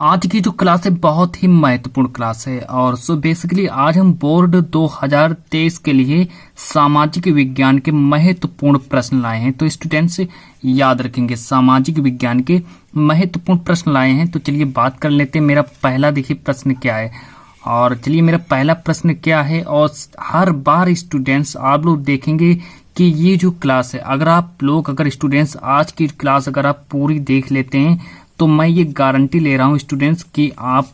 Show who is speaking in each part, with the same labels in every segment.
Speaker 1: आज की जो क्लास है बहुत ही महत्वपूर्ण क्लास है और बेसिकली आज हम बोर्ड 2023 के लिए सामाजिक विज्ञान के महत्वपूर्ण प्रश्न लाए हैं। तो स्टूडेंट्स याद रखेंगे, सामाजिक विज्ञान के महत्वपूर्ण प्रश्न लाए हैं। तो चलिए बात कर लेते हैं। मेरा पहला देखिए प्रश्न क्या है, और चलिए मेरा पहला प्रश्न क्या है। और हर बार स्टूडेंट्स आप लोग देखेंगे कि ये जो क्लास है, अगर स्टूडेंट्स आज की क्लास अगर आप पूरी देख लेते हैं तो मैं ये गारंटी ले रहा हूँ स्टूडेंट्स कि आप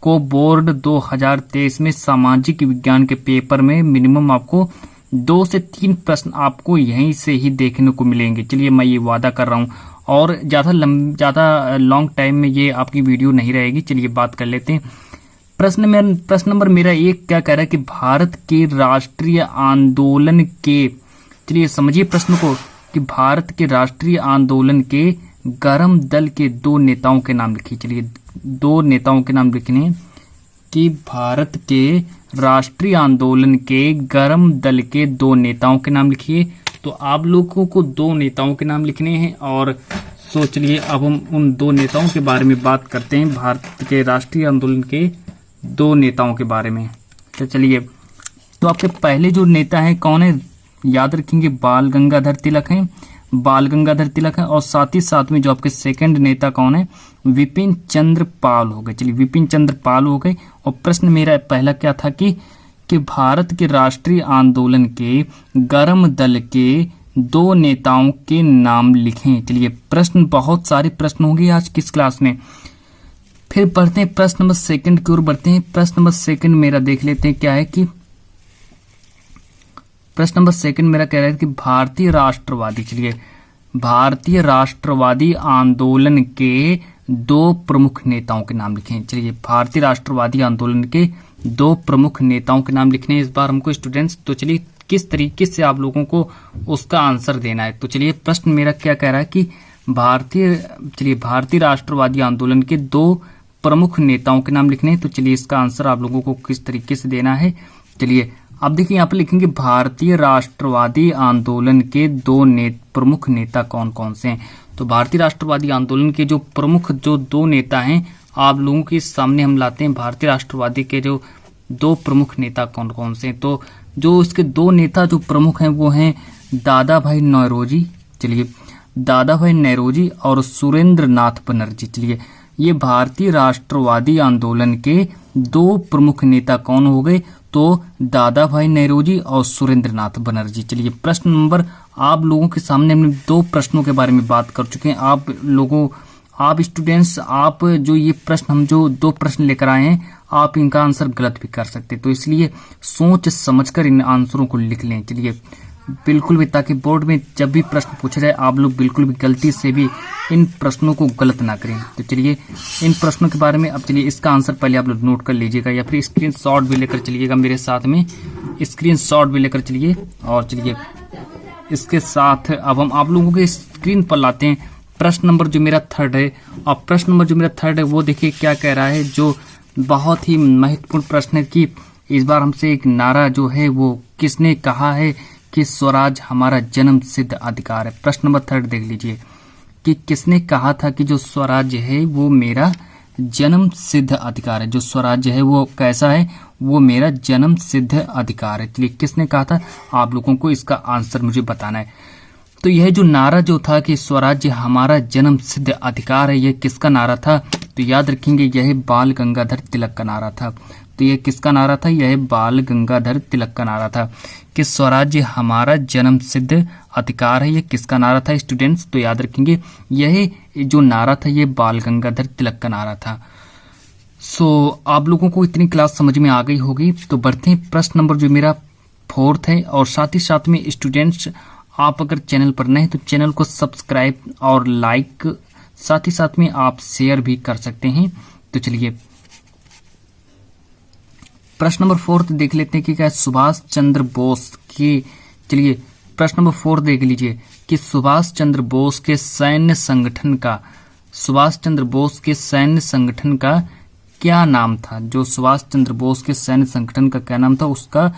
Speaker 1: को बोर्ड 2023 में सामाजिक विज्ञान के पेपर में मिनिमम आपको 2 से 3 प्रश्न आपको यहीं से ही देखने को मिलेंगे। चलिए मैं ये वादा कर रहा हूँ, और ज्यादा लॉन्ग टाइम में ये आपकी वीडियो नहीं रहेगी। चलिए बात कर लेते हैं। प्रश्न नंबर मेरा 1 क्या कह रहा है कि भारत के राष्ट्रीय आंदोलन के, चलिए समझिए प्रश्न को, कि भारत के राष्ट्रीय आंदोलन के गरम दल के 2 नेताओं के नाम लिखिए। चलिए 2 नेताओं के नाम लिखने हैं कि भारत के राष्ट्रीय आंदोलन के गरम दल के 2 नेताओं के नाम लिखिए। तो आप लोगों को 2 नेताओं के नाम लिखने हैं। और चलिए अब हम उन 2 नेताओं के बारे में बात करते हैं, भारत के राष्ट्रीय आंदोलन के 2 नेताओं के बारे में। तो चलिए, तो आपके पहले जो नेता है कौन है, याद रखेंगे बाल गंगाधर तिलक हैं, बाल गंगाधर तिलक है। और साथ ही साथ में जो आपके सेकंड नेता कौन है, विपिन चंद्र पाल हो गए। चलिए विपिन चंद्र पाल हो गए। और प्रश्न मेरा पहला क्या था कि भारत के राष्ट्रीय आंदोलन के गरम दल के 2 नेताओं के नाम लिखें। चलिए प्रश्न, बहुत सारे प्रश्न होंगे आज किस क्लास में। फिर बढ़ते हैं प्रश्न नंबर 2 की ओर बढ़ते हैं। प्रश्न नंबर 2 मेरा देख लेते हैं क्या है कि प्रश्न नंबर 2 मेरा कह रहा है कि भारतीय राष्ट्रवादी आंदोलन के 2 प्रमुख नेताओं के नाम लिखें। चलिए भारतीय राष्ट्रवादी आंदोलन के 2 प्रमुख नेताओं के नाम लिखने हैं इस बार हमको स्टूडेंट्स। तो चलिए किस तरीके से आप लोगों को उसका आंसर देना है। तो चलिए प्रश्न मेरा क्या कह रहा है कि भारतीय राष्ट्रवादी आंदोलन के 2 प्रमुख नेताओं के नाम लिखने हैं। तो चलिए इसका आंसर आप लोगों को किस तरीके से देना है। चलिए अब देखिए यहाँ पर लिखेंगे भारतीय राष्ट्रवादी आंदोलन के 2 प्रमुख नेता कौन कौन से हैं। तो भारतीय राष्ट्रवादी आंदोलन के जो प्रमुख 2 नेता हैं आप लोगों के सामने हम लाते हैं। भारतीय राष्ट्रवादी के जो 2 प्रमुख नेता कौन कौन से हैं, तो जो इसके 2 नेता जो प्रमुख हैं वो हैं दादा भाई नौरोजी। चलिए दादा भाई नौरोजी और सुरेंद्र नाथ बनर्जी। चलिए ये भारतीय राष्ट्रवादी आंदोलन के 2 प्रमुख नेता कौन हो गए, तो दादा भाई नौरोजी और सुरेंद्र नाथ बनर्जी। चलिए प्रश्न नंबर, आप लोगों के सामने हमने 2 प्रश्नों के बारे में बात कर चुके हैं। आप स्टूडेंट्स, आप जो ये प्रश्न, हम जो 2 प्रश्न लेकर आए हैं, आप इनका आंसर गलत भी कर सकते हैं। तो इसलिए सोच समझकर इन आंसरों को लिख लें। चलिए बिल्कुल भी, ताकि बोर्ड में जब भी प्रश्न पूछा जाए आप लोग बिल्कुल भी गलती से भी इन प्रश्नों को गलत ना करें। तो चलिए इन प्रश्नों के बारे में अब चलिए इसका आंसर पहले आप लोग नोट कर लीजिएगा, या फिर स्क्रीनशॉट भी लेकर चलिएगा मेरे साथ में, स्क्रीनशॉट भी लेकर चलिए। और चलिए इसके साथ अब हम आप लोगों के स्क्रीन पर लाते हैं प्रश्न नंबर जो मेरा 3 है। और प्रश्न नंबर जो मेरा 3 है वो देखिए क्या कह रहा है, जो बहुत ही महत्वपूर्ण प्रश्न है कि इस बार हमसे एक नारा जो है वो किसने कहा है कि स्वराज हमारा जन्म सिद्ध अधिकार है। प्रश्न नंबर 3 देख लीजिए कि किसने कहा था कि जो स्वराज्य है वो मेरा जन्म सिद्ध अधिकार है। जो स्वराज्य है वो कैसा है, वो मेरा जन्म सिद्ध अधिकार है। चलिए किसने कहा था, आप लोगों को इसका आंसर मुझे बताना है। तो यह जो नारा जो था कि स्वराज्य हमारा जन्म सिद्ध अधिकार है, यह किसका नारा था, तो याद रखेंगे यह बाल गंगाधर तिलक का नारा था। तो यह किसका नारा था, यह बाल गंगाधर तिलक का नारा था कि स्वराज्य हमारा जन्म सिद्ध अधिकार है। यह किसका नारा था स्टूडेंट्स, तो याद रखेंगे यह जो नारा था ये बाल गंगाधर तिलक का नारा था। आप लोगों को इतनी क्लास समझ में आ गई होगी। तो बढ़ते हैं प्रश्न नंबर जो मेरा 4 है। और साथ ही साथ में स्टूडेंट्स, आप अगर चैनल पर नए हैं तो चैनल को सब्सक्राइब और लाइक, साथ ही साथ में आप शेयर भी कर सकते हैं। तो चलिए प्रश्न नंबर 4 देख लेते हैं कि क्या है, सुभाष चंद्र बोस की। चलिए प्रश्न नंबर 4 देख लीजिए कि सुभाष चंद्र बोस के सैन्य संगठन का क्या नाम था। जो सुभाष चंद्र बोस के सैन्य संगठन का क्या नाम था, उसका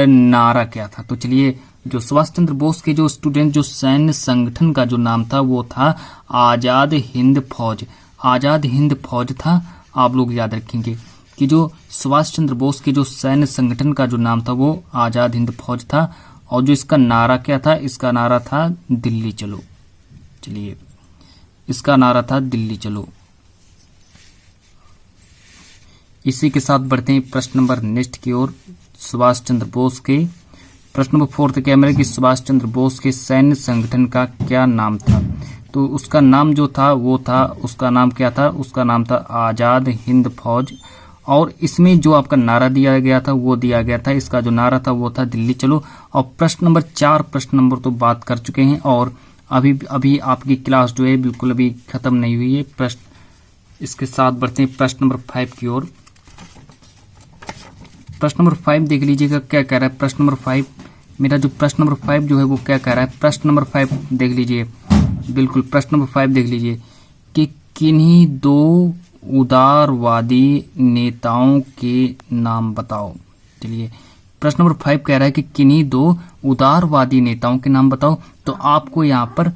Speaker 1: नारा क्या था। तो चलिए जो सुभाष चंद्र बोस के जो स्टूडेंट जो सैन्य संगठन का जो नाम था वो था आजाद हिंद फौज। आजाद हिंद फौज था। आप लोग याद रखेंगे कि जो सुभाष चंद्र बोस के जो सैन्य संगठन का जो नाम था वो आजाद हिंद फौज था, और जो इसका नारा क्या था, इसका नारा था दिल्ली चलो। चलिए, इसका नारा था दिल्ली चलो। इसी के साथ बढ़ते हैं प्रश्न नंबर नेक्स्ट की ओर। सुभाष चंद्र बोस के प्रश्न नंबर 4 कैमरे की सुभाष चंद्र बोस के सैन्य संगठन का क्या नाम था? तो उसका नाम जो था वो था, उसका नाम क्या था? उसका नाम था आजाद हिंद फौज। और इसमें जो आपका नारा दिया गया था वो दिया गया था, इसका जो नारा था वो था दिल्ली चलो। और प्रश्न नंबर 4 प्रश्न नंबर तो बात कर चुके हैं, और अभी आपकी क्लास जो है बिल्कुल अभी खत्म नहीं हुई है। प्रश्न इसके साथ बढ़ते हैं प्रश्न नंबर 5 की ओर। प्रश्न नंबर 5 देख लीजिएगा क्या कह रहा है। प्रश्न नंबर 5 मेरा जो प्रश्न नंबर 5 जो है वो क्या कह रहा है। प्रश्न नंबर 5 देख लीजिए, बिल्कुल प्रश्न नंबर 5 देख लीजिए कि किन्हीं दो उदारवादी नेताओं के नाम बताओ। चलिए, प्रश्न नंबर 5 कह रहा है कि किन्हीं दो उदारवादी नेताओं के नाम बताओ। तो आपको यहाँ पर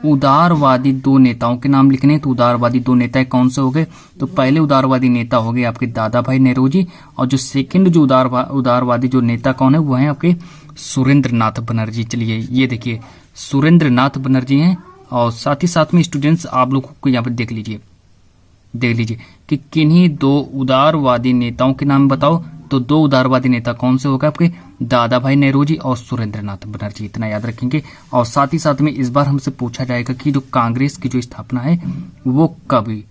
Speaker 1: उदारवादी दो नेताओं के नाम लिखने हैं। तो उदारवादी दो नेता कौन से हो गए? तो पहले उदारवादी नेता हो गए आपके दादा भाई नेहरू, और जो सेकंड जो उदारवादी जो नेता कौन है वो है आपके सुरेंद्र नाथ बनर्जी। चलिए, ये देखिए सुरेंद्र नाथ बनर्जी हैं। और साथ ही साथ में स्टूडेंट्स आप लोग को यहाँ पर देख लीजिए कि किन्हीं दो उदारवादी नेताओं के नाम बताओ। तो दो उदारवादी नेता कौन से होगा? आपके दादा भाई नेहरू जी और सुरेंद्र नाथ बनर्जी, इतना याद रखेंगे। और साथ ही साथ में इस बार हमसे पूछा जाएगा कि जो कांग्रेस की जो स्थापना है वो कब हुई?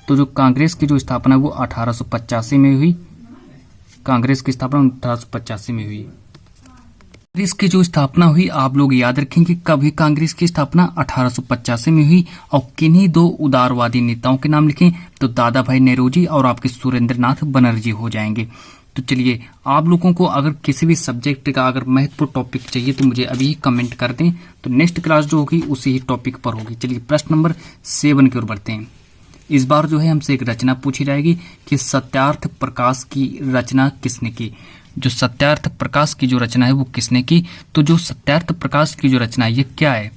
Speaker 1: तो जो कांग्रेस की जो स्थापना है वो 1885 में हुई। कांग्रेस की स्थापना 1885 में हुई। कांग्रेस की जो स्थापना हुई आप लोग याद रखेंगे कब हुई? कांग्रेस की स्थापना 1885 में हुई। और किन्हीं दो उदारवादी नेताओं के नाम लिखें तो दादा भाई नेहरू जी और आपके सुरेंद्र नाथ बनर्जी हो जाएंगे। तो चलिए, आप लोगों को अगर किसी भी सब्जेक्ट का अगर महत्वपूर्ण टॉपिक चाहिए तो मुझे अभी कमेंट कर दें, तो नेक्स्ट क्लास जो होगी उसी ही टॉपिक पर होगी। चलिए, प्रश्न नंबर 7 की ओर बढ़ते हैं। इस बार जो है हमसे एक रचना पूछी जाएगी कि सत्यार्थ प्रकाश की रचना किसने की? जो सत्यार्थ प्रकाश की जो रचना है वो किसने की? तो जो सत्यार्थ प्रकाश की जो रचना है ये क्या है?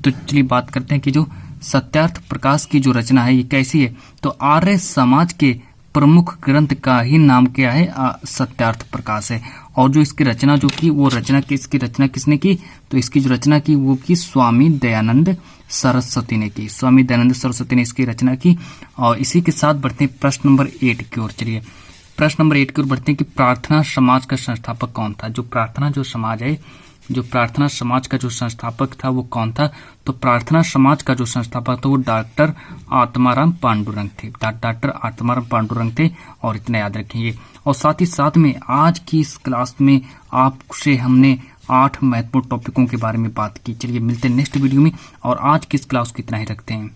Speaker 1: तो चलिए बात करते हैं कि जो सत्यार्थ प्रकाश की जो रचना है ये कैसी है। तो आर्य समाज के प्रमुख ग्रंथ का ही नाम क्या है? सत्यार्थ प्रकाश है। और जो इसकी रचना जो की वो रचना किसने की? तो इसकी जो रचना की वो की स्वामी दयानंद सरस्वती ने की। स्वामी दयानंद सरस्वती ने इसकी रचना की। और इसी के साथ बढ़ते हैं प्रश्न नंबर 8 की ओर। चलिए, प्रश्न नंबर 8 की ओर बढ़ते हैं कि प्रार्थना समाज का संस्थापक कौन था? जो प्रार्थना समाज का जो संस्थापक था वो कौन था? तो प्रार्थना समाज का जो संस्थापक था वो डॉक्टर आत्माराम पांडुरंग थे। डॉक्टर आत्माराम पांडुरंग थे, और इतना याद रखेंगे। और साथ ही साथ में आज की इस क्लास में आपसे हमने 8 महत्वपूर्ण टॉपिकों के बारे में बात की। चलिए, मिलते हैं नेक्स्ट वीडियो में, और आज की इस क्लास को इतना ही रखते हैं।